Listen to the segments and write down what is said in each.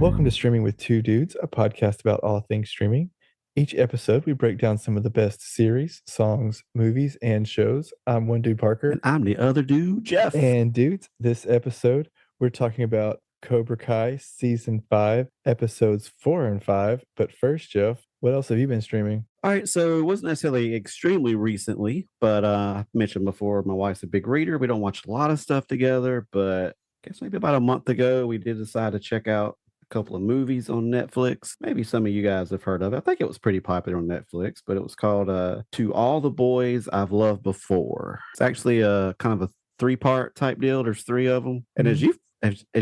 Welcome to Streaming with Two Dudes, a podcast about all things streaming. Each episode, we break down some of the best series, songs, movies, and shows. I'm one dude, Parker. And I'm the other dude, Jeff. And dudes, this episode, we're talking about Cobra Kai Season 5, Episodes 4 and 5. But first, Jeff, what else have you been streaming? All right, so it wasn't necessarily extremely recently, but I mentioned before, my wife's a big reader. We don't watch a lot of stuff together, but I guess maybe about a month ago, we did decide to check out a couple of movies on Netflix. Maybe some of you guys have heard of it. I think it was pretty popular on Netflix, but it was called To All the Boys I've Loved Before. It's actually a kind of a three-part type deal. There's three of them. And as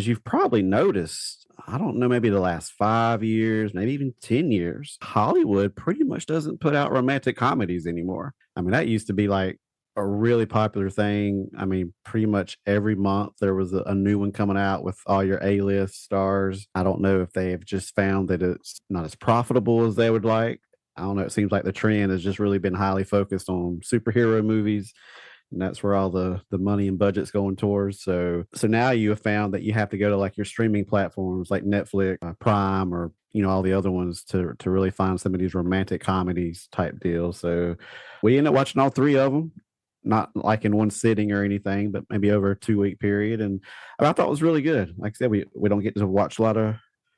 you've probably noticed, I don't know, maybe the last 5 years, maybe even 10 years, Hollywood pretty much doesn't put out romantic comedies anymore. I mean, that used to be like a really popular thing. I mean, pretty much every month there was a new one coming out with all your A-list stars. I don't know if they have just found that it's not as profitable as they would like. I don't know. It seems like the trend has just really been highly focused on superhero movies. And that's where all the money and budget's going towards. So now you have found that you have to go to like your streaming platforms like Netflix, Prime, or all the other ones to really find some of these romantic comedies type deals. So we ended up watching all three of them, not like in one sitting or anything, but maybe over a 2-week period. And I thought it was really good. Like I said, we don't get to watch a lot of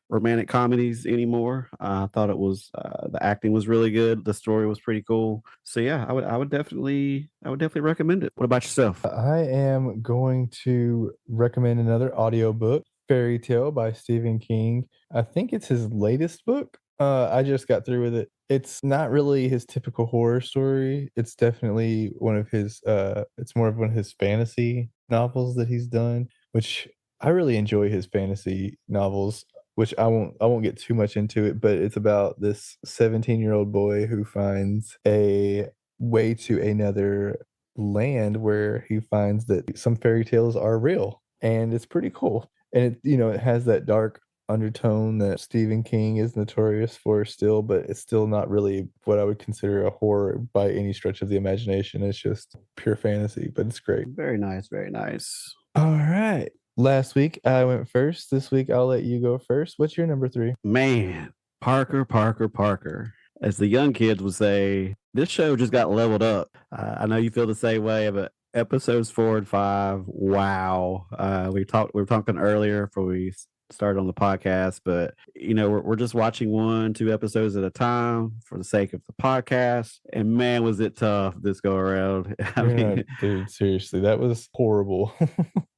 romantic comedies anymore. I thought it was the acting was really good. The story was pretty cool. So yeah, I would definitely recommend it. What about yourself? I am going to recommend another audiobook, Fairy Tale by Stephen King. I think it's his latest book. I just got through with it. It's not really his typical horror story. It's definitely one of his it's more of one of his fantasy novels that he's done, which I really enjoy his fantasy novels, which I won't get too much into it, but it's about this 17-year-old boy who finds a way to another land where he finds that some fairy tales are real, and it's pretty cool. And it has that dark undertone that Stephen King is notorious for still, but it's still not really what I would consider a horror by any stretch of the imagination. It's just pure fantasy, but it's great. Very nice, very nice. All right. Last week I went first. This week I'll let you go first. What's your number 3? Man, Parker. As the young kids would say, this show just got leveled up. I know you feel the same way, but episodes 4 and 5, wow. We were talking earlier before we started on the podcast, but we're just watching 1-2 episodes at a time for the sake of the podcast. And man, was it tough this go around. Dude, seriously, that was horrible.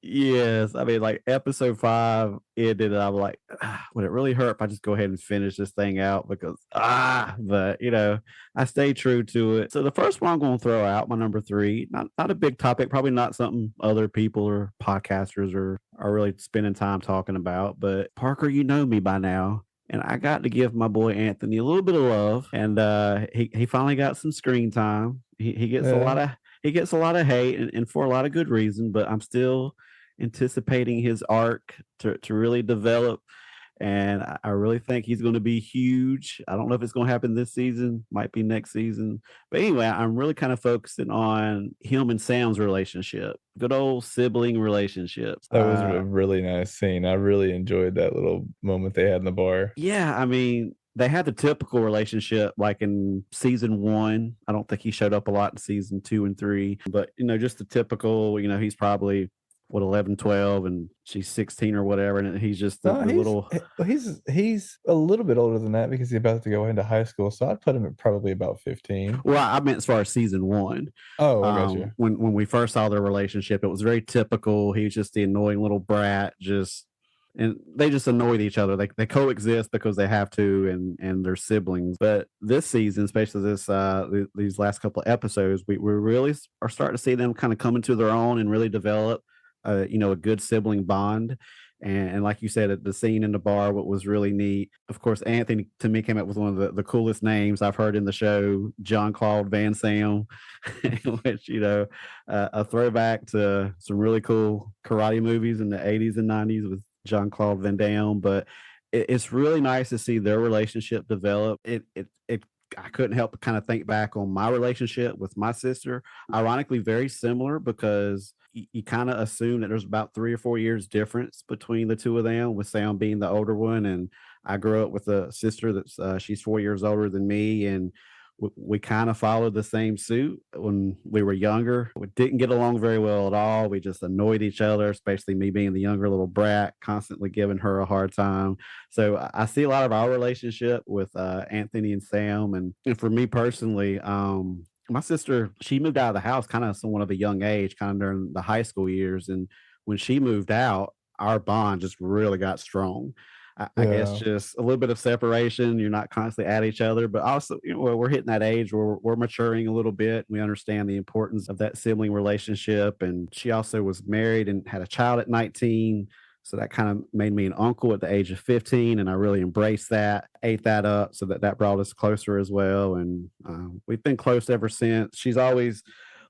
Yes, I mean, like episode 5 ended, and I'm like, would it really hurt if I just go ahead and finish this thing out? Because but I stayed true to it. So the first one I'm going to throw out, my number 3, not a big topic, probably not something other people or podcasters are really spending time talking about. But Parker, you know me by now, and I got to give my boy Anthony a little bit of love, and he finally got some screen time. He gets a lot of hate, and for a lot of good reason, but I'm still anticipating his arc to really develop, and I really think he's going to be huge. I don't know if it's going to happen this season, might be next season, but anyway, I'm really kind of focusing on him and Sam's relationship, good old sibling relationships. That was a really nice scene. I really enjoyed that little moment they had in the bar. Yeah, I mean, they had the typical relationship like in season 1. I don't think he showed up a lot in season 2 and 3, but just the typical, he's probably 11, 12, and she's 16 or whatever, and he's just he's a little bit older than that because he's about to go into high school, so I'd put him at probably about 15. Well, I meant as far as season 1. Oh, I got you. When we first saw their relationship, it was very typical. He was just the annoying little brat, and they just annoyed each other. They coexist because they have to, and they're siblings. But this season, especially these last couple of episodes, we really are starting to see them kind of come into their own and really develop a good sibling bond. And like you said, the scene in the bar, what was really neat, of course, Anthony to me came up with one of the coolest names I've heard in the show, Jean-Claude Van Sam, which a throwback to some really cool karate movies in the 80s and 90s with Jean-Claude Van Damme. But it's really nice to see their relationship develop. It I couldn't help but kind of think back on my relationship with my sister. Ironically, very similar because you kind of assume that there's about 3 or 4 years difference between the two of them, with Sam being the older one. And I grew up with a sister that's she's 4 years older than me, and we kind of followed the same suit when we were younger. We didn't get along very well at all. We just annoyed each other, especially me being the younger little brat, constantly giving her a hard time. So I see a lot of our relationship with Anthony and Sam, and for me personally, my sister, she moved out of the house kind of somewhat of a young age, kind of during the high school years, and when she moved out, our bond just really got strong. I guess Yeah. just a little bit of separation. You're not constantly at each other, but also, we're hitting that age where we're maturing a little bit. We understand the importance of that sibling relationship. And she also was married and had a child at 19. So that kind of made me an uncle at the age of 15. And I really embraced that, ate that up. So that brought us closer as well. And we've been close ever since. She's always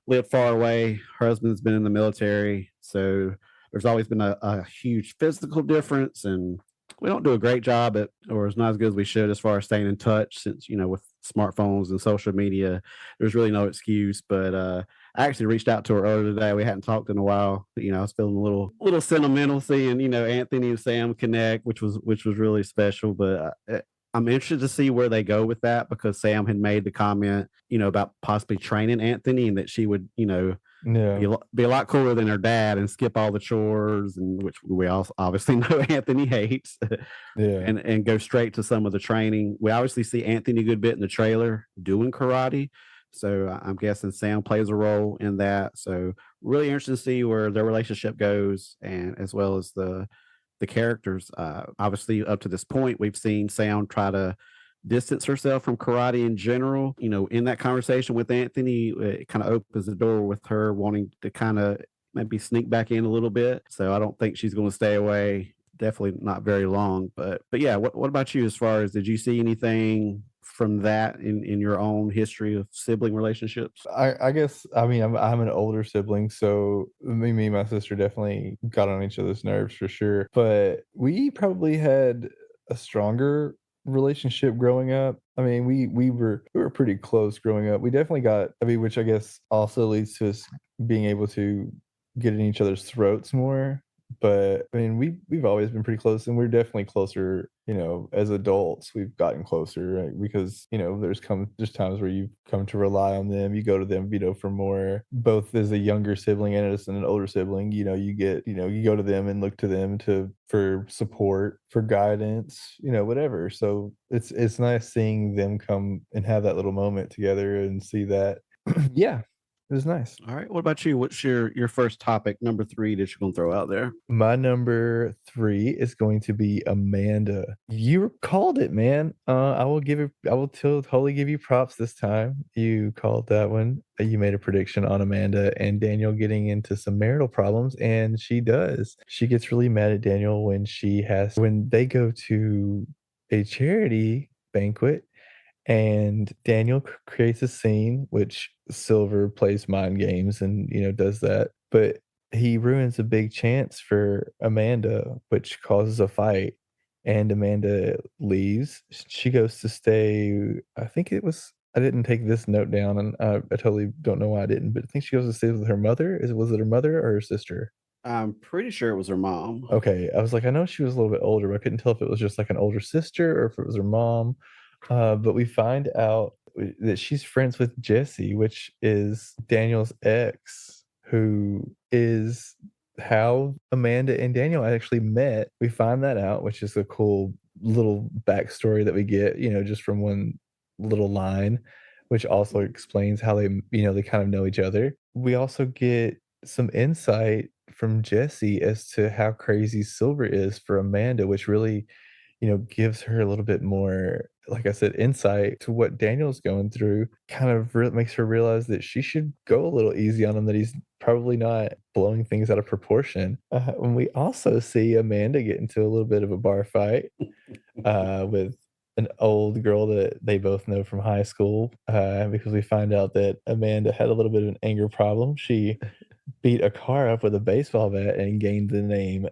lived far away. Her husband's been in the military. So there's always been a huge physical difference, and we don't do a great job at, or it's not as good as we should as far as staying in touch, since with smartphones and social media, there's really no excuse. But I actually reached out to her earlier today. We hadn't talked in a while. I was feeling a little sentimental seeing Anthony and Sam connect, which was really special. But I'm interested to see where they go with that, because Sam had made the comment about possibly training Anthony, and that she would be Yeah. be a lot cooler than her dad and skip all the chores, and which we all obviously know Anthony hates, Yeah. and go straight to some of the training. We obviously see Anthony a good bit in the trailer doing karate, so I'm guessing Sam plays a role in that. So really interested to see where their relationship goes, and as well as the characters. Obviously, up to this point, we've seen Sam try to distance herself from karate in general. In that conversation with Anthony, it kind of opens the door with her wanting to kind of maybe sneak back in a little bit. So I don't think she's going to stay away. Definitely not very long. But yeah, what about you? As far as, did you see anything from that in your own history of sibling relationships? I guess, I mean, I'm an older sibling, so me and my sister definitely got on each other's nerves for sure, but we probably had a stronger relationship growing up. I mean, we were pretty close growing up. We definitely got, I mean, which I guess also leads to us being able to get in each other's throats more. But I mean, we've always been pretty close, and we're definitely closer, as adults. We've gotten closer, right? Because, there's times where you come to rely on them. You go to them, for more, both as a younger sibling and as an older sibling. You go to them and look to them for support, for guidance, whatever. So it's nice seeing them come and have that little moment together and see that. Yeah, it was nice. All right. What about you? What's your first topic, number three, that you're going to throw out there? My number 3 is going to be Amanda. You called it, man. I will totally give you props this time. You called that one. You made a prediction on Amanda and Daniel getting into some marital problems, and she does. She gets really mad at Daniel when they go to a charity banquet, and Daniel creates a scene, which Silver plays mind games and, does that, but he ruins a big chance for Amanda, which causes a fight, and Amanda leaves. She goes to stay, I didn't take this note down, and I totally don't know why I didn't, but I think she goes to stay with her mother. Was it her mother or her sister? I'm pretty sure it was her mom. Okay, I was like, I know she was a little bit older, but I couldn't tell if it was just like an older sister or if it was her mom. But we find out that she's friends with Jesse, which is Daniel's ex, who is how Amanda and Daniel actually met. We find that out, which is a cool little backstory that we get, just from one little line, which also explains how they kind of know each other. We also get some insight from Jesse as to how crazy Silver is for Amanda, which really, gives her a little bit more, like I said, insight to what Daniel's going through, kind of makes her realize that she should go a little easy on him, that he's probably not blowing things out of proportion. And we also see Amanda get into a little bit of a bar fight with an old girl that they both know from high school, because we find out that Amanda had a little bit of an anger problem. She beat a car up with a baseball bat and gained the name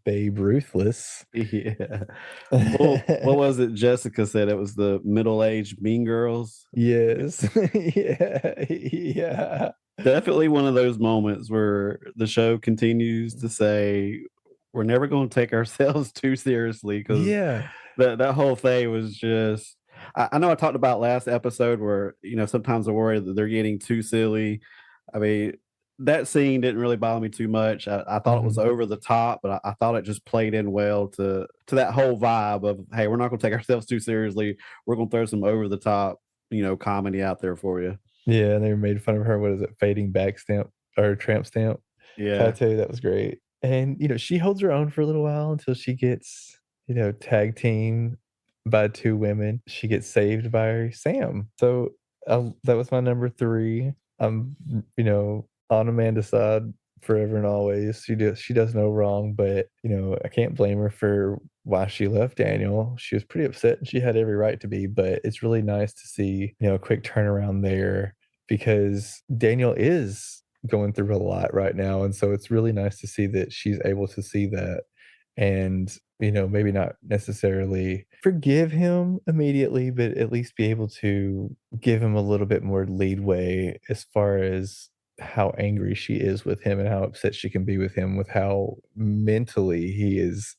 Babe Ruthless. Yeah. Well, what was it Jessica said? It was the middle-aged Mean Girls? Yes. Yeah, yeah. Definitely one of those moments where the show continues to say, "We're never gonna take ourselves too seriously," 'cause Yeah. that whole thing was just I know I talked about last episode where, sometimes I worry that they're getting too silly. I mean, that scene didn't really bother me too much. I thought it was Mhm. over the top, but I thought it just played in well to that whole vibe of, "Hey, we're not gonna take ourselves too seriously. We're gonna throw some over the top, comedy out there for you." Yeah, and they made fun of her, what is it, fading back stamp or tramp stamp Yeah. tattoo, that was great. And, she holds her own for a little while until she gets, tag team by 2 women. She gets saved by Sam. So, that was my number 3. I'm, on Amanda's side forever and always. She does no wrong, but, I can't blame her for why she left Daniel. She was pretty upset, and she had every right to be, but it's really nice to see, a quick turnaround there because Daniel is going through a lot right now, and so it's really nice to see that she's able to see that and, maybe not necessarily forgive him immediately, but at least be able to give him a little bit more leadway as far as how angry she is with him and how upset she can be with him, with how mentally he is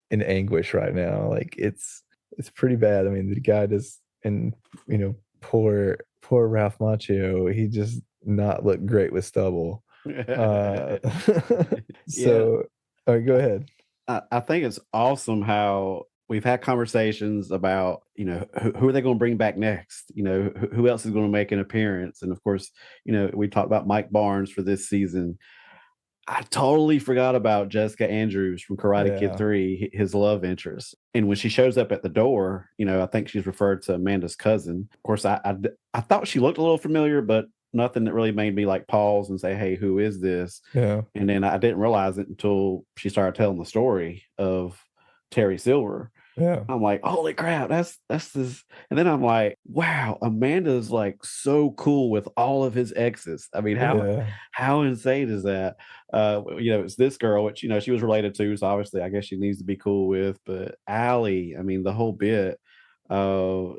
in anguish right now. Like, it's pretty bad. I mean, the guy does and, poor Ralph Macchio, he just not look great with stubble. Uh, Yeah. so alright, go ahead. I think it's awesome how we've had conversations about, who are they going to bring back next? Who else is going to make an appearance? And of course, we talked about Mike Barnes for this season. I totally forgot about Jessica Andrews from Karate Kid Yeah, 3, his love interest. And when she shows up at the door, I think she's referred to Amanda's cousin. Of course, I thought she looked a little familiar, but nothing that really made me like pause and say, "Hey, who is this?" yeah, And then I didn't realize it until she started telling the story of Terry Silver. yeah, I'm like, "Holy crap, that's this." And then I'm like, "Wow, Amanda's like so cool with all of his exes." I mean, yeah, how insane is that? It's this girl, which she was related to, so obviously I guess she needs to be cool with. But Allie, I mean, the whole bit. Uh,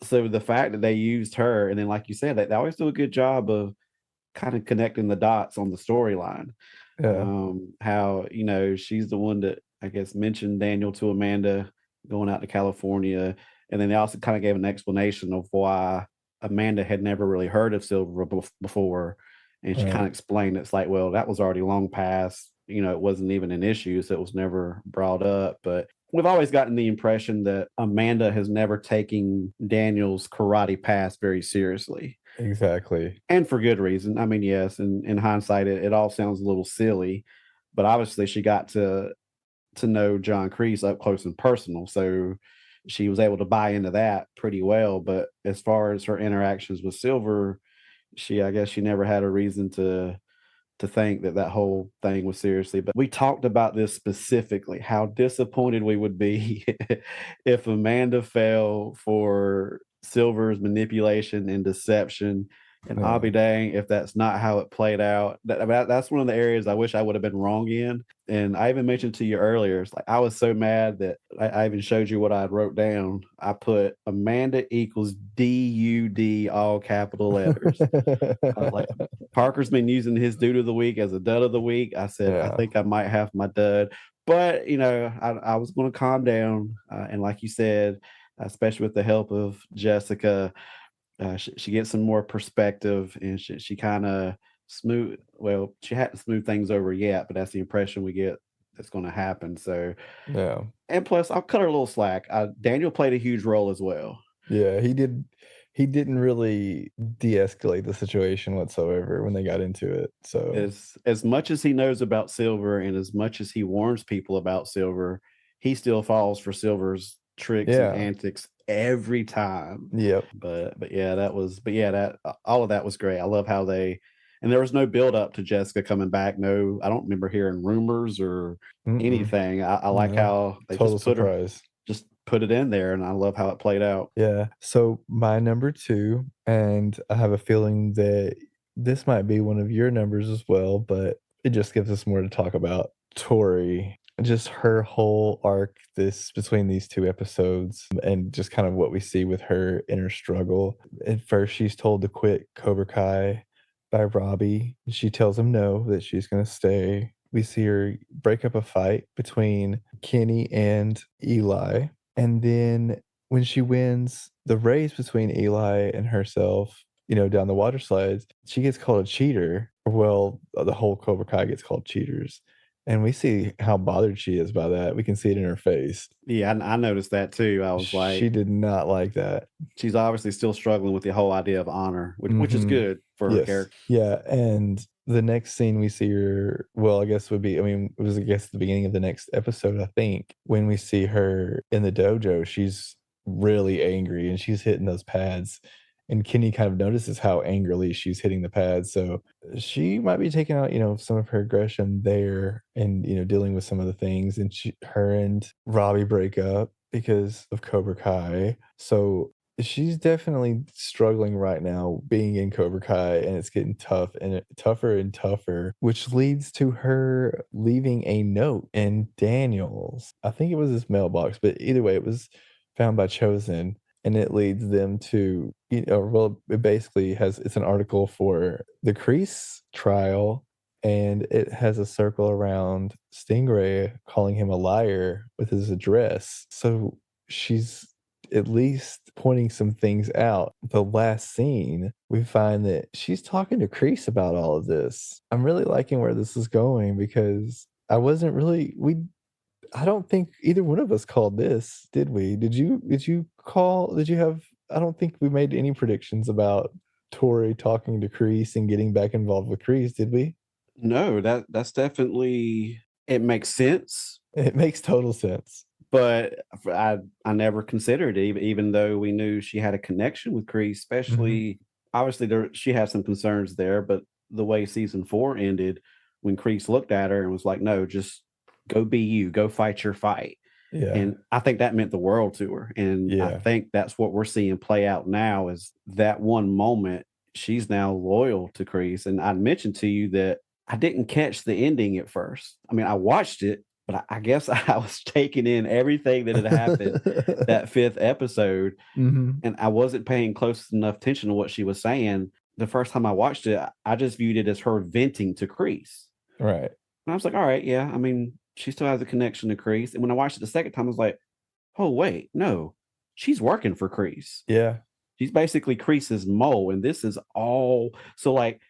so the fact that they used her, and then like you said, they always do a good job of kind of connecting the dots on the storyline. yeah, How she's the one that I guess mentioned Daniel to Amanda going out to California, and then they also kind of gave an explanation of why Amanda had never really heard of Silver before, and she kind right, of explained it's like, well, that was already long past. It wasn't even an issue, so it was never brought up. But we've always gotten the impression that Amanda has never taken Daniel's karate past very seriously, exactly. and for good reason. I mean, yes, in hindsight, it all sounds a little silly, but obviously she got to know John Kreese up close and personal, so she was able to buy into that pretty well. But as far as her interactions with Silver, I guess she never had a reason to think that that whole thing was seriously. But we talked about this specifically, how disappointed we would be if Amanda fell for Silver's manipulation and deception. And I'll be Yeah, dang if that's not how it played out. That's one of the areas I wish I would have been wrong in. And I even mentioned to you earlier, it's like I was so mad that I even showed you what I wrote down. I put Amanda equals DUD, all capital letters. I was like, Parker's been using his dude of the week as a dud of the week. I said, I yeah, think I might have my dud, but I was going to calm down. And like you said, especially with the help of Jessica, she gets some more perspective, and she kind of smooth. Well, she hadn't smoothed things over yet, but that's the impression we get that's going to happen. So, yeah, and plus, I'll cut her a little slack. Daniel played a huge role as well. yeah, he didn't really de-escalate the situation whatsoever when they got into it, so As much as he knows about Silver and as much as he warns people about Silver, he still falls for Silver's tricks and yeah, antics every time. yep, That all of that was great. I love how they and there was no build up to Jessica coming back. No, I don't remember hearing rumors or mm-mm, anything. I like no, how they total surprise. just put it in there, and I love how it played out. Yeah. So my number 2, and I have a feeling that this might be one of your numbers as well, but it just gives us more to talk about. Tori. just her whole arc this between these 2 episodes and just kind of what we see with her inner struggle. At first, she's told to quit Cobra Kai by Robbie. She tells him no, that she's gonna stay. We see her break up a fight between Kenny and Eli, and then when she wins the race between Eli and herself, down the water slides, she gets called a cheater. Well, the whole Cobra Kai gets called cheaters. And we see how bothered she is by that. We can see it in her face. Yeah, I noticed that too. I was She like, did not like that. she's obviously still struggling with the whole idea of honor, which is Mhm. good for her Yes. character. Yeah, and the next scene we see her well, I guess would be I mean, it was, I guess, the beginning of the next episode, I think, when we see her in the dojo, she's really angry, and she's hitting those pads, and Kenny kind of notices how angrily she's hitting the pads, so she might be taking out, some of her aggression there and, dealing with some of the things, and her and Robbie break up because of Cobra Kai, so she's definitely struggling right now being in Cobra Kai, and it's getting tough and tougher and tougher, which leads to her leaving a note in Daniel's. I think it was his mailbox, but either way, it was found by Chosen, and it leads them to, well, it basically it's an article for the Crease trial, and it has a circle around Stingray calling him a liar with his address. So she's at least pointing some things out. The last scene, we find that she's talking to Kreese about all of this. I'm really liking where this is going because I don't think either one of us called this, did we? Did you have I don't think we made any predictions about Tori talking to Kreese and getting back involved with Kreese, did we? No, that's definitely, it makes sense, It makes total sense. but I never considered it, even though we knew she had a connection with Kree, Mhm. especially obviously she had some concerns there, but the way season 4 ended, when Kreese looked at her and was like, "No, just go be you, go fight your fight." Yeah. And I think that meant the world to her. And I Yeah. think that's what we're seeing play out now is that one moment she's now loyal to Kreese. And I mentioned to you that I didn't catch the ending at first. I mean, I watched it, but I guess I was taking in everything that had happened that fifth episode, Mhm. and I wasn't paying close enough attention to what she was saying. The first time I watched it, I just viewed it as her venting to Kreese. Right. And I was like, all right, yeah. I mean, she still has a connection to Kreese. And when I watched it the second time, I was like, oh, wait, no, she's working for Kreese. Yeah. She's basically Kreese's mole. And this is all so like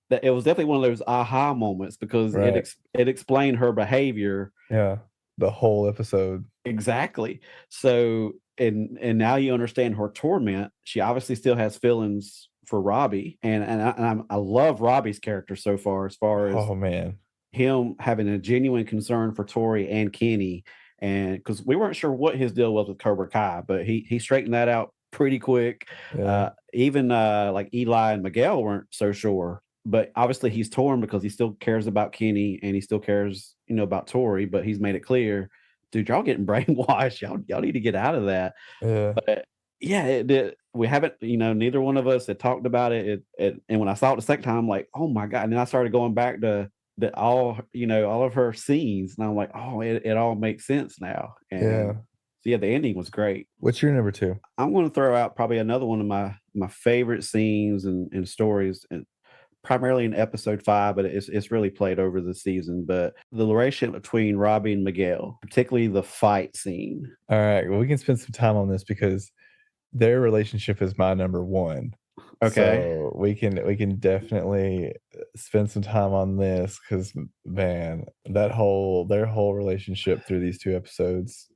that. It was definitely one of those aha moments because Right. it explained her behavior Yeah. The whole episode. exactly. So and now you understand her torment. She obviously still has feelings for Robbie, I love Robbie's character so far, as far as Oh, man. him having a genuine concern for Tori and Kenny, and because we weren't sure what his deal was with Cobra Kai, but he straightened that out pretty quick. Yeah. Even like Eli and Miguel weren't so sure, but obviously he's torn because he still cares about Kenny and he still cares, about Tori. But he's made it clear, dude, y'all getting brainwashed. Y'all need to get out of that. Yeah. But yeah, we haven't, neither one of us had talked about it. And when I saw it the second time, I'm like, oh my god! And then I started going back to all of her scenes, and I'm like, oh, it all makes sense now. And Yeah. so yeah, the ending was great. What's your number 2? I'm going to throw out probably another one of my favorite scenes and stories, and primarily in episode 5, but it's really played over the season. But the relationship between Robbie and Miguel, particularly the fight scene. Alright, well, we can spend some time on this because their relationship is my number 1. Okay. So, we can definitely, spend some time on this because man, their whole relationship through these 2 episodes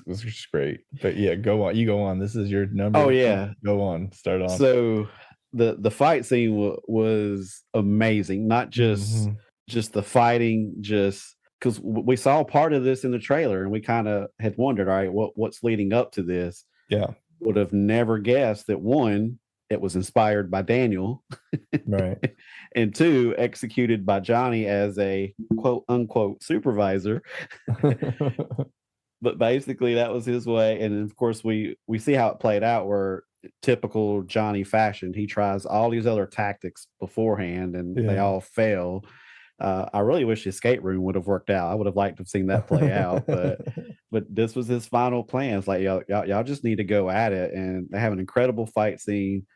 was just great. But yeah, go on. You go on. This is your Oh number. You yeah. go on. Start on. So the fight scene was amazing. Not Mhm. just the fighting, just because we saw part of this in the trailer, and we kind of had wondered, all right, what's leading up to this? Yeah. Would have never guessed that one, it was inspired by Daniel, Right. and two, executed by Johnny as a quote unquote supervisor. But basically, that was his way. And of course, we see how it played out. Where typical Johnny fashion, he tries all these other tactics beforehand, and they Yeah. all fail. I really wish the escape room would have worked out. I would have liked to have seen that play out, but this was his final plan. It's like y'all just need to go at it, and they have an incredible fight scene.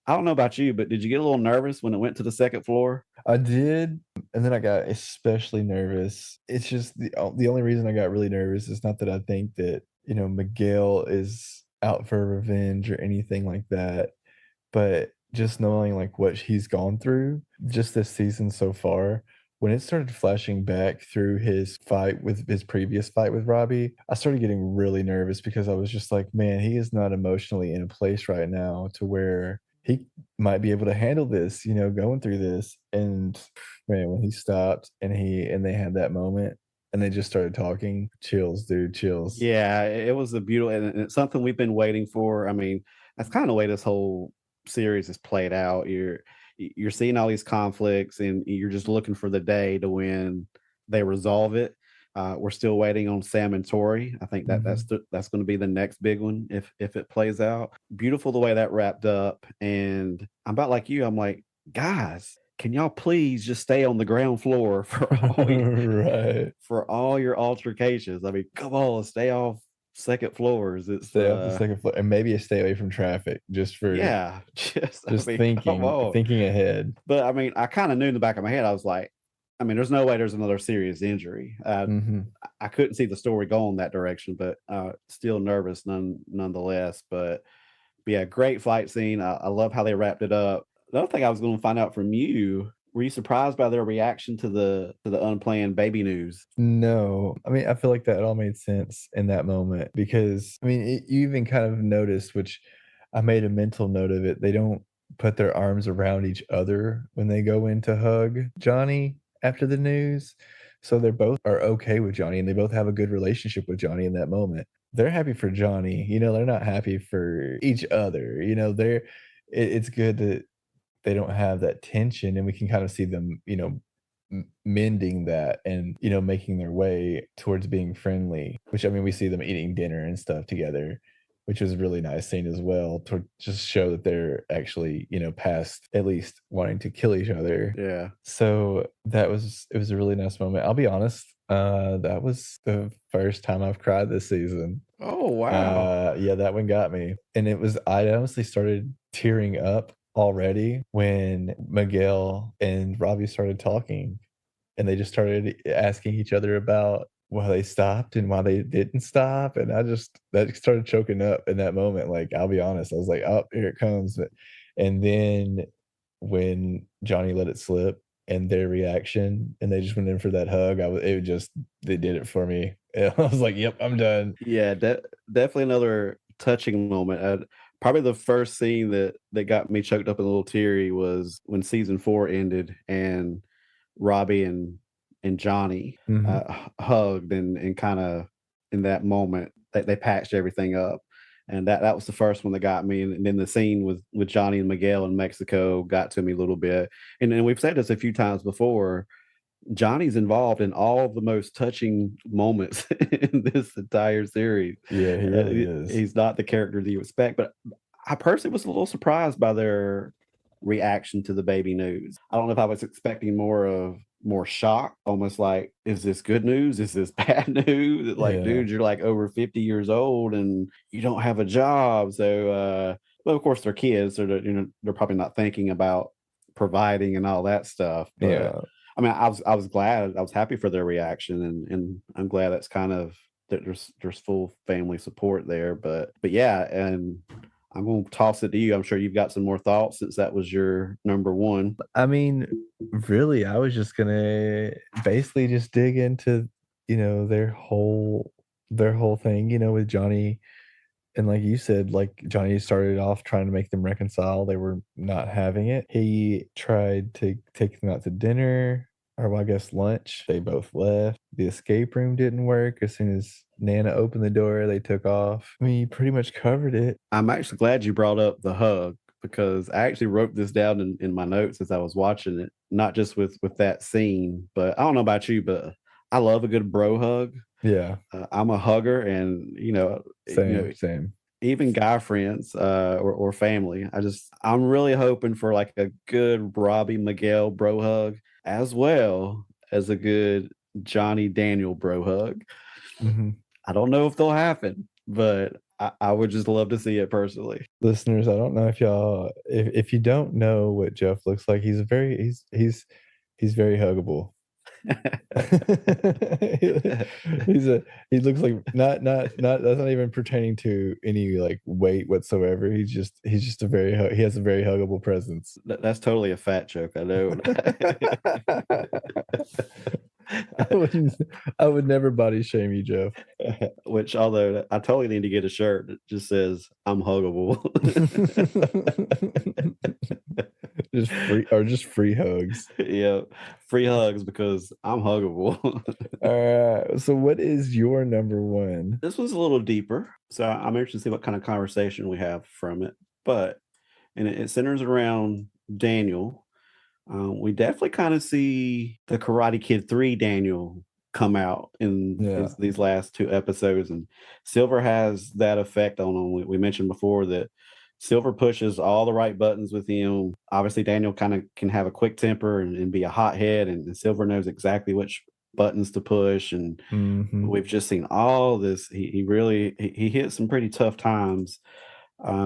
I don't know about you, but did you get a little nervous when it went to the second floor? I did, and then I got especially nervous. It's just the only reason I got really nervous is not that I think that, Miguel is out for revenge or anything like that, but just knowing, like, what he's gone through just this season so far, when it started flashing back through his previous fight with Robbie, I started getting really nervous because I was just like, "Man, he is not emotionally in a place right now to where he might be able to handle this, going through this." And, man, when he stopped and they had that moment and they just started talking, chills, dude, chills. Yeah, it was a beautiful, and it's something we've been waiting for. I mean, that's kind of the way this whole series is played out. You're seeing all these conflicts, and you're just looking for the day to when they resolve it. We're still waiting on Sam and Tori. I think Mhm. that's going to be the next big one if it plays out. Beautiful the way that wrapped up, and I'm about like you. I'm like, guys, can y'all please just stay on the ground floor Right. for all your altercations? I mean, come on, stay off second floors. It's Stay off the second floor and maybe stay away from traffic just for yeah, just I just mean, come on. thinking ahead. But I mean, I kind of knew in the back of my head, I was like, I mean, there's no way there's another serious injury. Mhm. I couldn't see the story going that direction, but still nervous nonetheless. But yeah, great fight scene. I love how they wrapped it up. The other thing I was going to find out from you, were you surprised by their reaction to the unplanned baby news? No, I mean, I feel like that all made sense in that moment because, I mean, you even kind of noticed, which I made a mental note of it, they don't put their arms around each other when they go in to hug Johnny after the news. So they're both are okay with Johnny and they both have a good relationship with Johnny in that moment. They're happy for Johnny, they're not happy for each other. It's good that they don't have that tension and we can kind of see them, mending that and, making their way towards being friendly, which I mean, we see them eating dinner and stuff together, which was a really nice scene as well to just show that they're actually, past at least wanting to kill each other. Yeah. So it was a really nice moment. I'll be honest, that was the first time I've cried this season. Oh wow. Yeah, that one got me, and I honestly started tearing up already when Miguel and Robbie started talking, and they just started asking each other about why they stopped and why they didn't stop, and I just that started choking up in that moment, like, I'll be honest, I was like, "Oh, here it comes," and then when Johnny let it slip and their reaction, and they just went in for that hug, they did it for me. I was like, "Yep, I'm done." Yeah, definitely another touching moment. Probably the first scene that got me choked up and a little teary was when season 4 ended and Robbie and Johnny Mhm. hugged and kind of in that moment they patched everything up. And that was the first one that got me. And then the scene with Johnny and Miguel in Mexico got to me a little bit. And we've said this a few times before. Johnny's involved in all the most touching moments in this entire series. Yeah, he really is. He's not the character that you expect, but I personally was a little surprised by their reaction to the baby news. I don't know if I was expecting more shock, almost like, is this good news? Is this bad news? Like, Yeah. dude, you're like over 50 years old and you don't have a job. So, well, of course, they're kids, so they're probably not thinking about providing and all that stuff. But Yeah. I mean, I was glad, I was happy for their reaction, and I'm glad that's kind of that there's full family support there. But yeah, and I'm gonna toss it to you. I'm sure you've got some more thoughts since that was your number one. I mean, really, I was just gonna basically just dig into, their whole thing, with Johnny. And like you said, like Johnny started off trying to make them reconcile. They were not having it. He tried to take them out to dinner, or well, I guess lunch. They both left. The escape room didn't work. As soon as Nana opened the door, they took off. I mean, you pretty much covered it. I'm actually glad you brought up the hug because I actually wrote this down in my notes as I was watching it, not just with that scene, but I don't know about you, but I love a good bro hug. Yeah, I'm a hugger, and same, same. even guy friends or family. I'm really hoping for like a good Robbie Miguel bro hug as well as a good Johnny Daniel bro hug. Mhm. I don't know if they'll happen, but I would just love to see it personally. Listeners, I don't know if y'all if you don't know what Jeff looks like, he's very huggable. He's a he looks like not that's not even pertaining to any like weight whatsoever. He's just a he has a very huggable presence. That's totally a fat joke, I know. I wouldn't I would never body shame you, Jeff. Which, although I totally need to get a shirt that just says "I'm huggable." Just free hugs. Yeah, free hugs because I'm huggable. So what is your number one? This one's a little deeper, so I'm interested to see what kind of conversation we have from it. But and it centers around Daniel. We definitely kind of see the Karate Kid 3 Daniel come out in Yeah. these last two episodes, and Silver has that effect on him. We mentioned before that Silver pushes all the right buttons with him. Obviously, Daniel kind of can have a quick temper and be a hothead, and Silver knows exactly which buttons to push. And Mhm. we've just seen all this. He really he hit some pretty tough times.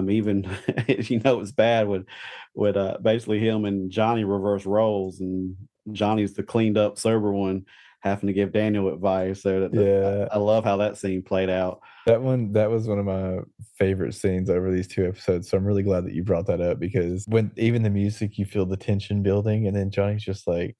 Even it's bad when basically him and Johnny reverse roles, and Johnny's the cleaned up sober one having to give Daniel advice. So Yeah. I love how that scene played out. That was one of my favorite scenes over these 2 episodes, so I'm really glad that you brought that up because when even the music, you feel the tension building, and then Johnny's just, like,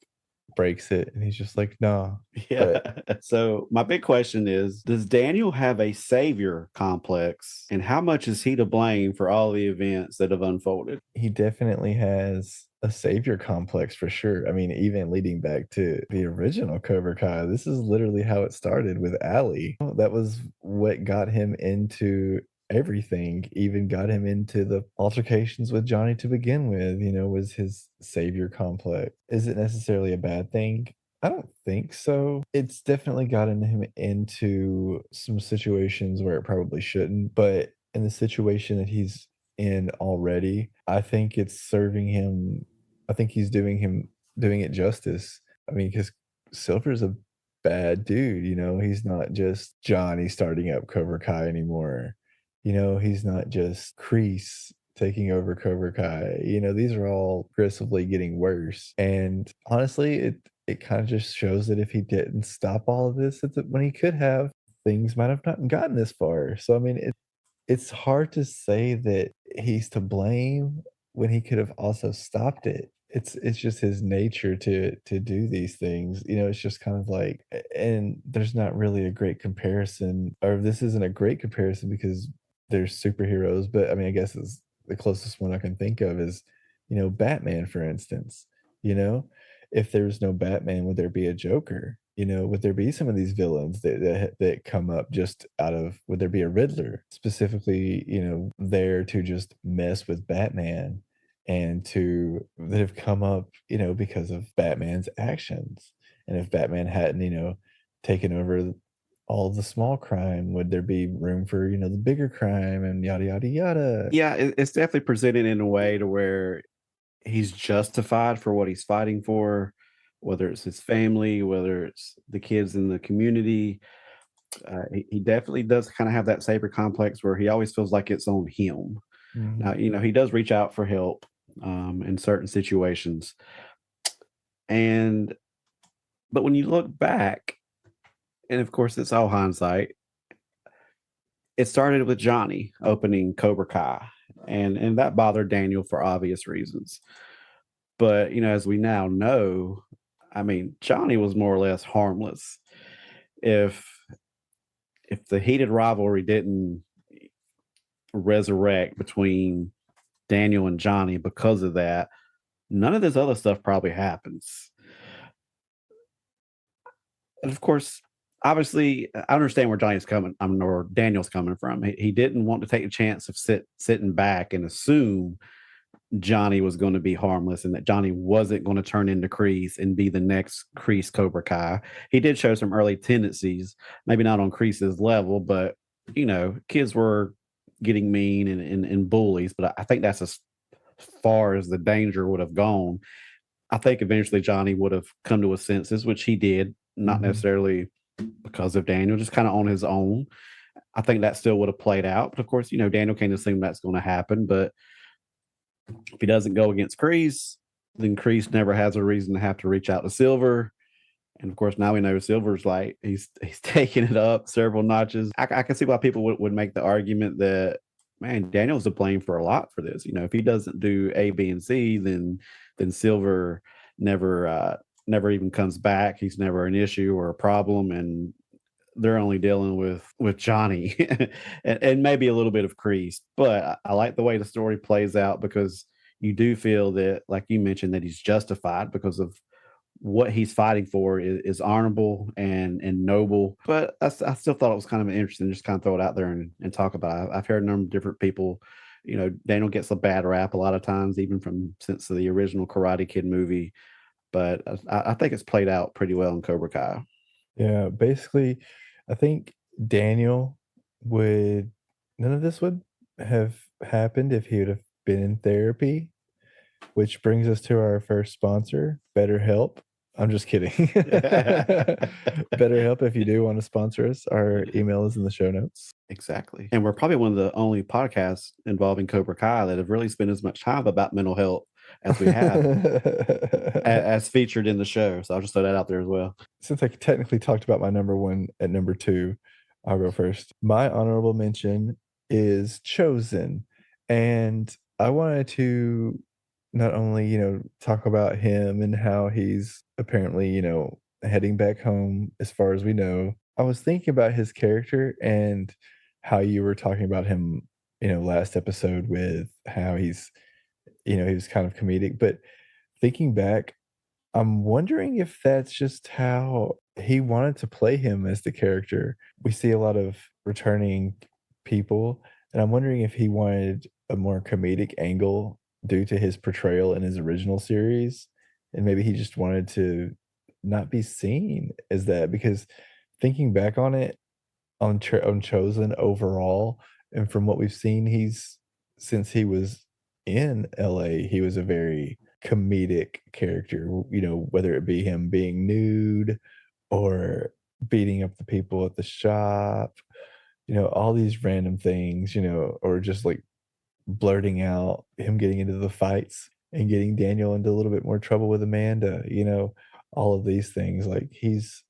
breaks it, and he's just like, "Nah." Yeah. But So my big question is, does Daniel have a savior complex, and how much is he to blame for all the events that have unfolded? he definitely has a savior complex for sure. I mean, even leading back to the original Cobra Kai, this is literally how it started with Ali. That was what got him into everything, even got him into the altercations with Johnny to begin with, was his savior complex. Is it necessarily a bad thing? I don't think so. It's definitely gotten him into some situations where it probably shouldn't, but in the situation that he's in already, I think it's serving him. I think he's doing it justice. I mean, because Silver's a bad dude, he's not just Johnny starting up Cobra Kai anymore. He's not just Kreese taking over Cobra Kai. These are all progressively getting worse. And honestly, it kind of just shows that if he didn't stop all of this when he could have, things might have not gotten this far. So I mean, it's hard to say that he's to blame when he could have also stopped it. It's just his nature to do these things, it's just kind of like and there's not really a great comparison, or this isn't a great comparison because there's superheroes, but I mean, I guess it's the closest one I can think of is, Batman, for instance, you know? If there's no Batman, would there be a Joker? Would there be some of these villains that come up just out of would there be a Riddler specifically, there to just mess with Batman and to that have come up, because of Batman's actions. And if Batman hadn't, taken over all the small crime, would there be room for, the bigger crime and yada yada yada? Yeah, it's definitely presented in a way to where he's justified for what he's fighting for, whether it's his family, whether it's the kids in the community. He definitely does kind of have that saber complex where he always feels like it's on him. Now, Mhm. he does reach out for help in certain situations, and but when you look back, and of course it's all hindsight, it started with Johnny opening Cobra Kai, and that bothered Daniel for obvious reasons. But as we now know, I mean, Johnny was more or less harmless. If the heated rivalry didn't resurrect between Daniel and Johnny because of that, none of this other stuff probably happens. And of course, obviously, I understand where Johnny's coming, or Daniel's coming from. He didn't want to take the chance of sitting back and assume Johnny was going to be harmless and that Johnny wasn't going to turn into Kreese and be the next Kreese Cobra Kai. He did show some early tendencies, maybe not on Kreese's level, but kids were getting mean and bullies. But I think that's as far as the danger would have gone. I think eventually Johnny would have come to his senses, which he did, not Mhm. necessarily because of Daniel, just kind of on his own. I think that still would have played out. But of course, Daniel can't assume that's going to happen. But if he doesn't go against Kreese, then Kreese never has a reason to have to reach out to Silver. And of course, now we know Silver's like he's taking it up several notches. I can see why people would make the argument that man, Daniel's to blame for a lot for this. If he doesn't do A, B, and C, then Silver never never even comes back. He's never an issue or a problem, and they're only dealing with Johnny and maybe a little bit of Kreese. But I like the way the story plays out because you do feel that, like you mentioned, that he's justified because of what he's fighting for is honorable and noble. But I still thought it was kind of interesting, just kind of throw it out there and talk about it. I've heard a number of different people. Daniel gets a bad rap a lot of times, even from since the original Karate Kid movie. But I think it's played out pretty well in Cobra Kai. Yeah, basically, I think Daniel would none of this would have happened if he would have been in therapy, which brings us to our first sponsor, BetterHelp. I'm just kidding. BetterHelp, if you do want to sponsor us, our email is in the show notes. Exactly. And we're probably one of the only podcasts involving Cobra Kai that have really spent as much time about mental health as we have as featured in the show. So I'll just throw that out there as well. Since I technically talked about my number one at number two, I'll go first. My honorable mention is Chosen. And I wanted to not only, talk about him and how he's apparently, heading back home as far as we know. I was thinking about his character and how you were talking about him, last episode with how he's, he was kind of comedic. But thinking back, I'm wondering if that's just how he wanted to play him as the character. We see a lot of returning people, and I'm wondering if he wanted a more comedic angle due to his portrayal in his original series, and maybe he just wanted to not be seen as that because thinking back on it, on Chosen overall, and from what we've seen, he's since he was in LA, he was a very comedic character, whether it be him being nude or beating up the people at the shop, all these random things, or just like blurting out him getting into the fights and getting Daniel into a little bit more trouble with Amanda, all of these things. Like he's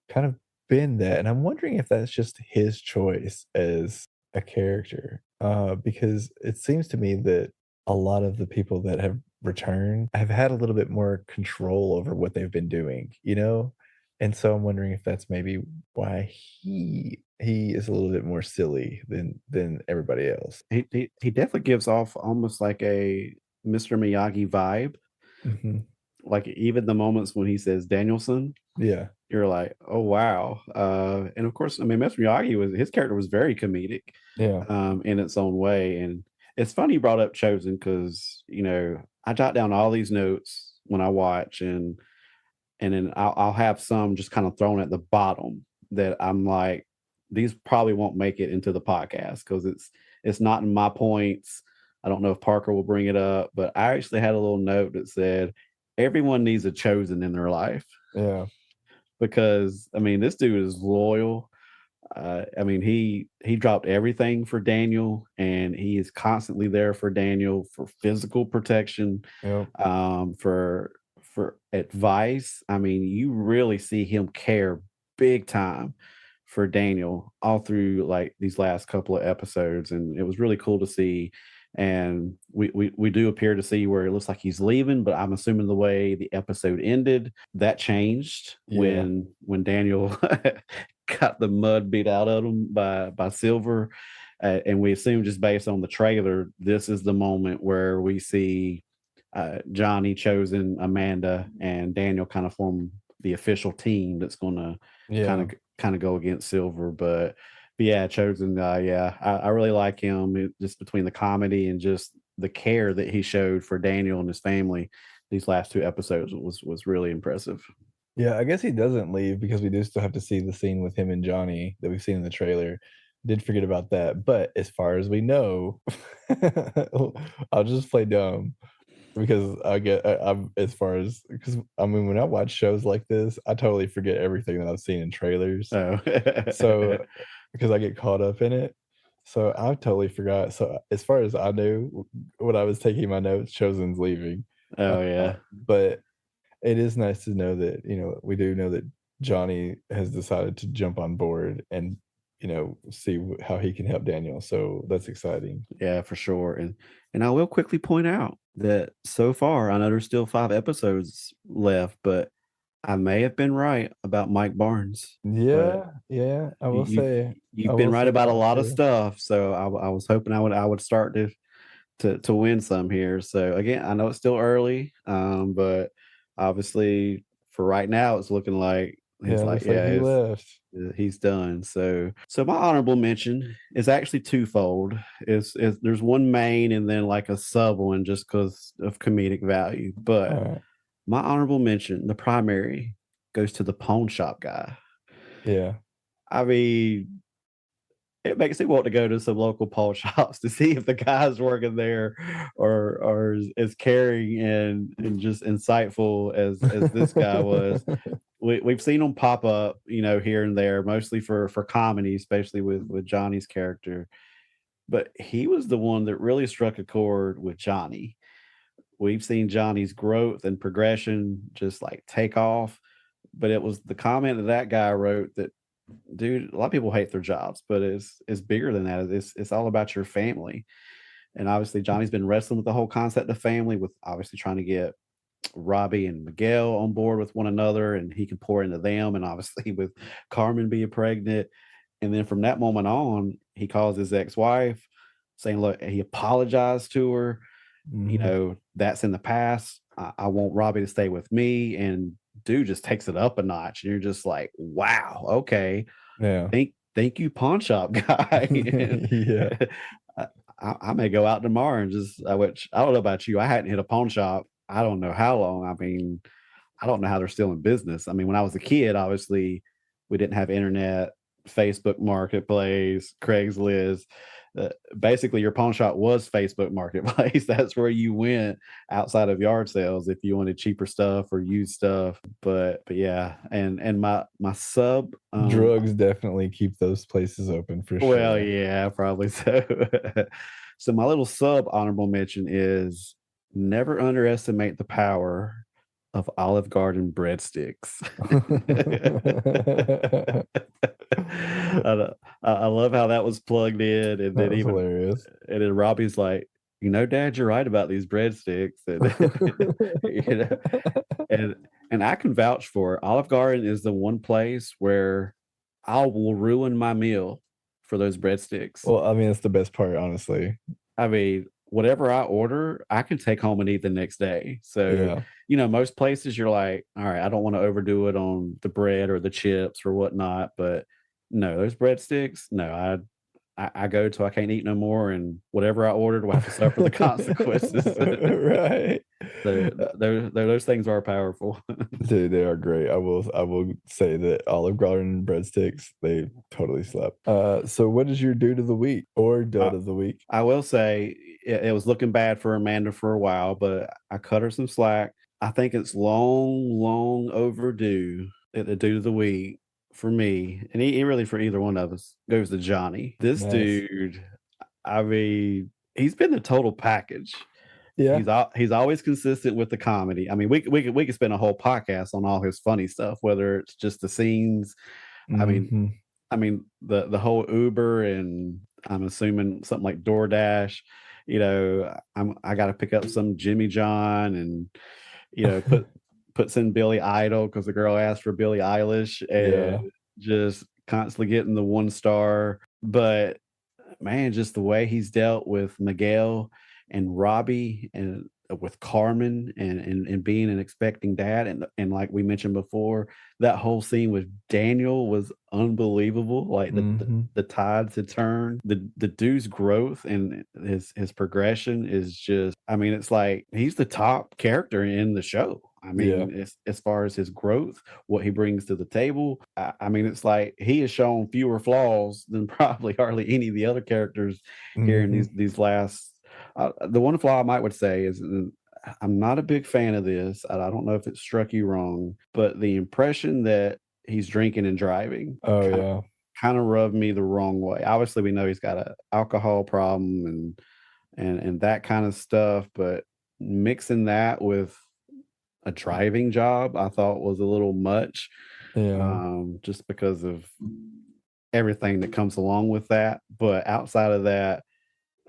kind of been that, and I'm wondering if that's just his choice as a character, because it seems to me that a lot of the people that have returned have had a little bit more control over what they've been doing, and so I'm wondering if that's maybe why he is a little bit more silly than everybody else. He definitely gives off almost like a Mr. Miyagi vibe. Mhm. Like even the moments when he says Danielson, Yeah. you're like, oh wow. And of course, I mean, Mr. Miyagi was his character was very comedic Yeah. in its own way. And it's funny you brought up Chosen because I jot down all these notes when I watch, and then I'll have some just kind of thrown at the bottom that I'm like, these probably won't make it into the podcast because it's not in my points. I don't know if Parker will bring it up, but I actually had a little note that said everyone needs a Chosen in their life Yeah. because I mean this dude is loyal. I mean he dropped everything for Daniel, and he is constantly there for Daniel for physical protection, Yep. For advice. I mean, you really see him care big time for Daniel all through like these last couple of episodes, and it was really cool to see. And we do appear to see where it looks like he's leaving, but I'm assuming the way the episode ended, that changed Yeah. when Daniel got the mud beat out of him by Silver. And we assume just based on the trailer, this is the moment where we see Johnny, Chosen, Amanda, and Daniel kind of form the official team that's going to kind Yeah. of kind of go against Silver. But yeah, Chosen, yeah, I really like him. Just between the comedy and just the care that he showed for Daniel and his family, these last two episodes was really impressive. Yeah, I guess he doesn't leave because we do still have to see the scene with him and Johnny that we've seen in the trailer. Did forget about that, but as far as we know, I'll just play dumb. because I'm as far as because I mean when I watch shows like this, I totally forget everything that I've seen in trailers. Oh. So because I get caught up in it, so I totally forgot. So as far as I knew when I was taking my notes, Chosen's leaving. Oh yeah. But it is nice to know that we do know that Johnny has decided to jump on board and see how he can help Daniel. So that's exciting. Yeah, for sure. And I will quickly point out that so far, I know there's still 5 episodes left, but I may have been right about Mike Barnes. But Yeah, yeah. I you, will you've say, I you've been will right say about that a one lot of too. stuff, so I was hoping I would start to win some here. So again, I know it's still early, but obviously for right now, it's looking like Yeah, he's it like, looks like yeah, he left. he's done. So my honorable mention is actually twofold. Is there's one main and then like a sub one just because of comedic value. All But right. my honorable mention, the primary, goes to the pawn shop guy. Yeah. I mean, it makes me want to go to some local pawn shops to see if the guys working there are as caring and just insightful as this guy was. We've seen him pop up, here and there, mostly for comedy, especially with Johnny's character. But he was the one that really struck a chord with Johnny. We've seen Johnny's growth and progression just like take off. But it was the comment that guy wrote that, dude, a lot of people hate their jobs, but it's bigger than that. It's all about your family. And obviously Johnny's been wrestling with the whole concept of family, with obviously trying to get Robbie and Miguel on board with one another, and he can pour into them, and obviously with Carmen being pregnant. And then from that moment on, he calls his ex-wife, saying, look, he apologized to her. Mhm. That's in the past. I want Robbie to stay with me. And dude just takes it up a notch. And you're just like, wow, okay. Yeah. Thank you, pawn shop guy. And Yeah. I, I may go out tomorrow and which I don't know about you. I hadn't hit a pawn shop. I don't know how long. I mean, I don't know how they're still in business. I mean, when I was a kid, obviously we didn't have internet, Facebook Marketplace, Craigslist. Basically, your pawn shop was Facebook Marketplace. That's where you went outside of yard sales if you wanted cheaper stuff or used stuff. But yeah, and my sub. Drugs definitely keep those places open for Well, sure. yeah, probably so. So my little sub honorable mention is never underestimate the power of Olive Garden breadsticks. I love how that was plugged in, and That then was even hilarious. and then Robbie's like, Dad, you're right about these breadsticks, and you know, and and I can vouch for it. Olive Garden is the one place where I will ruin my meal for those breadsticks. Well, I mean, it's the best part, honestly. I mean, whatever I order, I can take home and eat the next day. So, Yeah. most places you're like, all right, I don't want to overdo it on the bread or the chips or whatnot. But no, those breadsticks, no, I go till I can't eat no more, and whatever I ordered will have to suffer the consequences. Right. So Uh, those things are powerful. Dude, they are great. I will say that Olive Garden breadsticks, they totally slap. So what is your dude of the week or dud uh, of the week? I will say it was looking bad for Amanda for a while, but I cut her some slack. I think it's long, long overdue that the dude of the week for me, and he really for either one of us, goes to Johnny. This Nice. dude, I mean, he's been the total package. Yeah. He's always consistent with the comedy. I mean, we could spend a whole podcast on all his funny stuff, whether it's just the scenes. I mean, Mhm. the whole Uber, and I'm assuming something like DoorDash. I got to pick up some Jimmy John, and puts in Billy Idol because the girl asked for Billie Eilish, and Yeah. just constantly getting the 1 star. But man, just the way he's dealt with Miguel and Robbie, and with Carmen, and being an expecting dad, and like we mentioned before, that whole scene with Daniel was unbelievable. Like Mhm. the tides had turned. The dude's growth and his progression is just, I mean, it's like he's the top character in the show. I Yeah. mean, as far as his growth, what he brings to the table, I mean, it's like he has shown fewer flaws than probably hardly any of the other characters here in Mhm. these last. The one flaw I might would say is, I'm not a big fan of this. I don't know if it struck you wrong, but the impression that he's drinking and driving Oh, kind of yeah. kind of rubbed me the wrong way. Obviously, we know he's got a alcohol problem and that kind of stuff, but mixing that with a driving job, I thought was a little much, Yeah. just because of everything that comes along with that. But outside of that,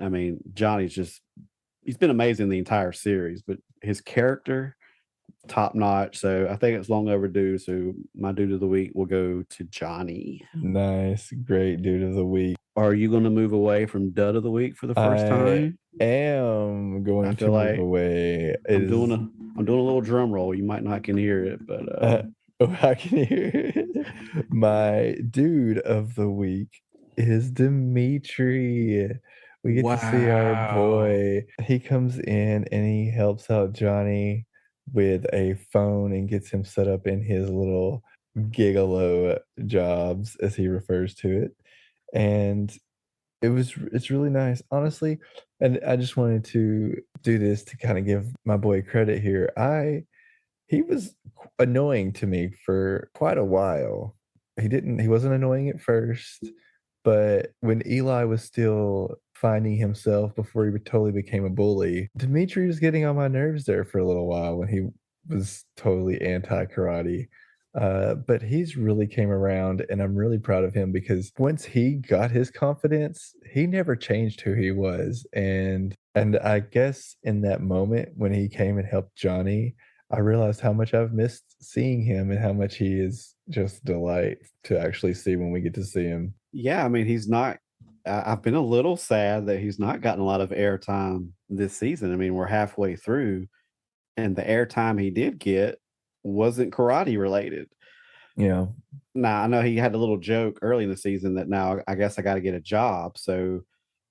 I mean, Johnny's just he's been amazing the entire series, but his character top notch. So I think it's long overdue. So my dude of the week will go to Johnny. Nice. Great dude of the week. Are you going to move away from dud of the week for the first I time? am I going to feel move like away. I'm doing a I'm doing a little drum roll. You might not can hear it, but Uh, oh, I can hear it. My dude of the week is Dimitri. We get to see our wow. boy. He comes in and he helps out Johnny with a phone and gets him set up in his little gigolo jobs, as he refers to it. And it's really nice, honestly. And I just wanted to do this to kind of give my boy credit here. He was annoying to me for quite a while. He wasn't annoying at first, but when Eli was still finding himself before he totally became a bully, Dimitri was getting on my nerves there for a little while when he was totally anti-karate. But he's really came around, and I'm really proud of him because once he got his confidence, he never changed who he was. And I guess in that moment when he came and helped Johnny, I realized how much I've missed seeing him and how much he is just delight to actually see when we get to see him. Yeah, I mean, he's not. I've been a little sad that he's not gotten a lot of airtime this season. I mean, we're halfway through, and the airtime he did get wasn't karate related. Yeah. Now, I know he had a little joke early in the season that now I guess I got to get a job. So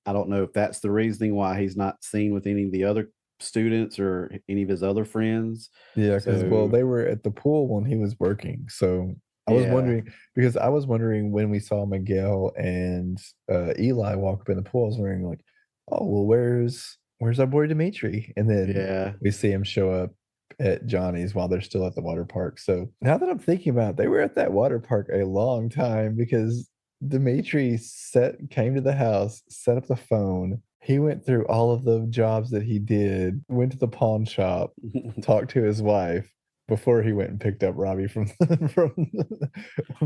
I don't know if that's the reasoning why he's not seen with any of the other students or any of his other friends. Yeah, because well, So they were at the pool when he was working, so I was yeah, wondering because I was wondering when we saw Miguel and, Eli walk up in the pool, I was wondering like, "Oh, well, where's our boy Dimitri?" And then yeah, we see him show up at Johnny's while they're still at the water park, so now that I'm thinking about it, they were at that water park a long time because Dimitri came to the house, set up the phone, he went through all of the jobs that he did, went to the pawn shop, talked to his wife before he went and picked up Robbie from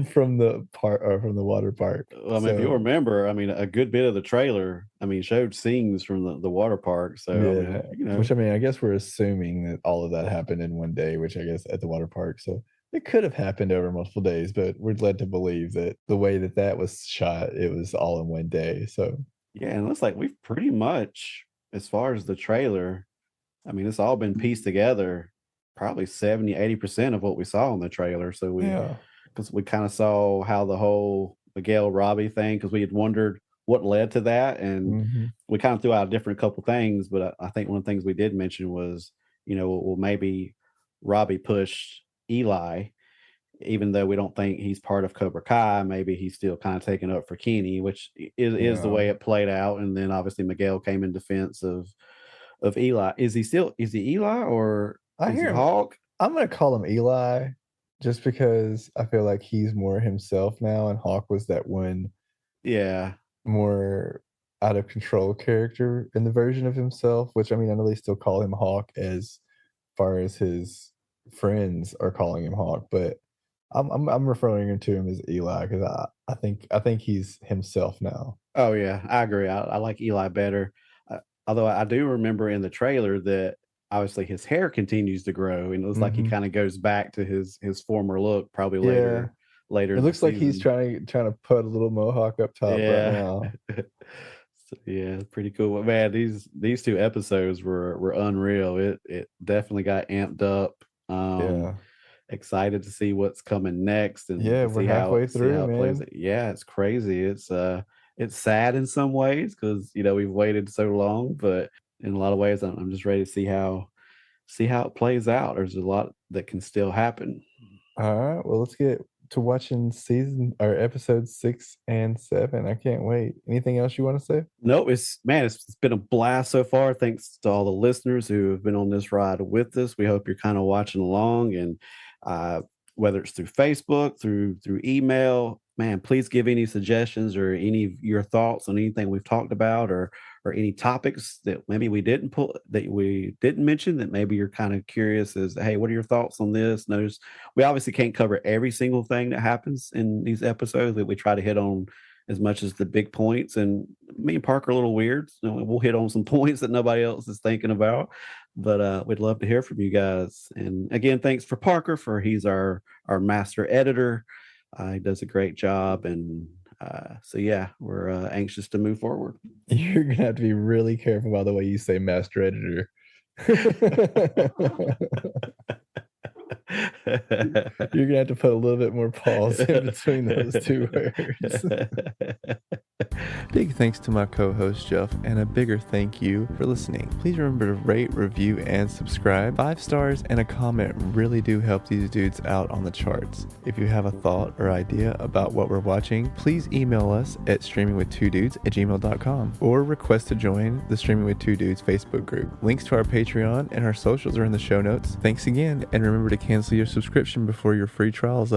from the park or from the water park. Well, I mean, if you'll So, remember, I mean, a good bit of the trailer, I mean, showed scenes from the water park. So, I yeah, mean, you which know, I mean, I guess we're assuming that all of that happened in one day, which I guess at the water park. So it could have happened over multiple days, but we're led to believe that the way that that was shot, it was all in one day. So yeah, and it looks like we've pretty much, as far as the trailer, I mean, it's all been pieced together, probably 70, 80% of what we saw in the trailer. So yeah, because we kind of saw how the whole Miguel Robbie thing, because we had wondered what led to that. And hmm, we kind of threw out different couple things, but I think one of the things we did mention was, well, maybe Robbie pushed Eli, even though we don't think he's part of Cobra Kai, maybe he's still kind of taking up for Kenny, which is the yeah. way it played out. And then obviously Miguel came in defense of Eli. Is he Eli or I is he hear him. Hawk? I'm gonna call him Eli just because I feel like he's more himself now, and Hawk was that one Yeah. more out of control character in the version of himself, which I mean, I know they still call him Hawk as far as his friends are calling him Hawk, but I'm referring to him as Eli because I think he's himself now. Oh yeah, I agree. I like Eli better. Although I do remember in the trailer that obviously his hair continues to grow, and it looks like he Mhm. kind of goes back to his former look, probably Yeah. later It in the looks like he's season. trying to put a little mohawk up top right Yeah. now. So, yeah, pretty cool. But man, these two episodes were unreal. It definitely got amped up. Um, Yeah. excited to see what's coming next and Yeah, to we're halfway see how through, it plays. man. Yeah, it's crazy. It's sad in some ways because we've waited so long, but in a lot of ways I'm just ready to see how it plays out. There's a lot that can still happen. Alright, well, let's get to watching season or episodes 6 and 7. I can't wait. Anything else you wanna say? No, it's been a blast so far. Thanks to all the listeners who have been on this ride with us. We hope you're kind of watching along, and uh, whether it's through Facebook, through email, man, please give any suggestions or any of your thoughts on anything we've talked about, or any topics that maybe we didn't mention that maybe you're kind of curious as, hey, what are your thoughts on this? Notice we obviously can't cover every single thing that happens in these episodes, that we try to hit on as much as the big points. And me and Parker are a little weird. So we'll hit on some points that nobody else is thinking about. But we'd love to hear from you guys. And again, thanks for Parker, for he's our master editor. He does a great job. And so yeah, we're anxious to move forward. You're gonna have to be really careful about the way you say master editor. You're gonna have to put a little bit more pause in between those two words. Big thanks to my co-host Jeff, and a bigger thank you for listening. Please remember to rate, review, and subscribe. 5 stars and a comment really do help these dudes out on the charts. If you have a thought or idea about what we're watching, please email us at streamingwith2dudes@gmail.com or request to join the Streaming with Two Dudes Facebook group. Links to our Patreon and our socials are in the show notes. Thanks again, and remember to cancel your subscription before your free trial is up.